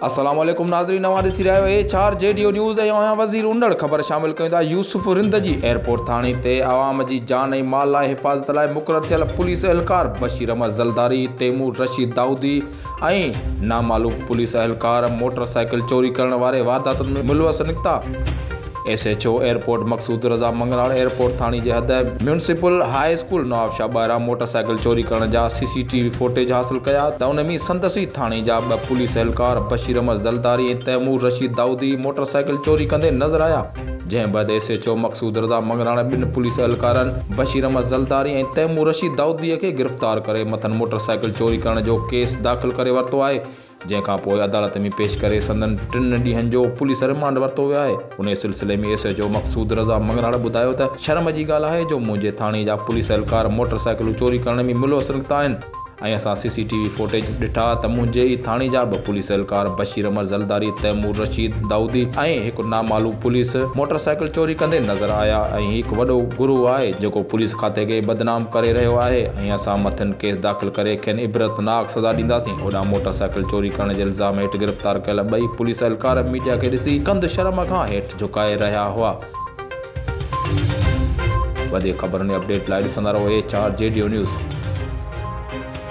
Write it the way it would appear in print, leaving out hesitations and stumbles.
अस्सलाम वालेकुम नाज़रीन, नवां ॾिसी रहियो HRJDO न्यूज़ ऐं आहियां वज़ीर उंडड़। ख़बर शामिल कयूं था यूसुफ रिंद जी। एयरपोर्ट थाणे ते आवाम जी जान ऐं माल लाइ हिफ़ाज़त लाइ मुक़ररु थियल पुलिस एहलकार बशीर अहमद ज़लदारी, तैमूर रशीद दाऊदी ऐं नामालूम पुलिस एहलकार मोटरसाइकिल चोरी करण वारे वारदातुनि में मुलवस निकिता। SHO एयरपोर्ट मक़सूद रज़ा मंगराड़ एयरपोर्ट थाणे जे हद म्यूनिसिपल हाई स्कूल नवाबशाह ॿाहिरां मोटरसाइकिल चोरी करण जा CCTV फुटेज हासिल कया त उन में संदसी थाणे जा 2 पुलिस एहलकार बशीर अहमद ज़लदारी ऐं तैमूर रशीद दाऊदी मोटरसाइकिल चोरी कंदे नज़र आया। जंहिं बैदि SHO मक़सूद रज़ा मंगराड़ 2 पुलिस एहलकारनि बशीर अहमद ज़लदारी ऐं तैमूर रशीद दाऊदीअ खे गिरफ़्तार करे मथनि मोटरसाइकिल चोरी करण जो केस दाख़िल करे वरितो आहे। जंहिंखां पोइ अदालत में पेश करे संदन 3 ॾींहंनि जो पुलिस रिमांड वरितो वियो आहे। उन सिलसिले में SHO मक़सूद रज़ा मंगराड़ ॿुधायो त शर्म जी ॻाल्हि आहे जो मुंहिंजे थाणे जा पुलिस एहलकार मोटरसाइकिलूं चोरी करण में मुलवस निकिता आहिनि ऐं असां CCTV फुटेज ॾिठा त मुंहिंजे ई थाणे जा 2 पुलिस एहलकार बशीर अहमद ज़लदारी, तैमूर रशीद दाऊदी ऐं हिकु नामालूम पुलिस मोटरसाइकिल चोरी कंदे नज़र आया ऐं हिकु वॾो गुरू आहे जेको पुलिस खाते खे बदनाम करे रहियो आहे ऐं असां मथनि केस दाख़िल करे खेनि इबरतनाक सज़ा ॾींदासीं। होॾां मोटरसाइकिल चोरी करण जे इल्ज़ाम हेठि गिरफ़्तार कयल 2 पुलिस एहलकार मीडिया खे ॾिसी कंद शर्म खां हेठि झुकाए रहिया हुआ। वधीक ख़बरुनि अपडेट लाइ ॾिसंदा रहो HRJDO न्यूज़।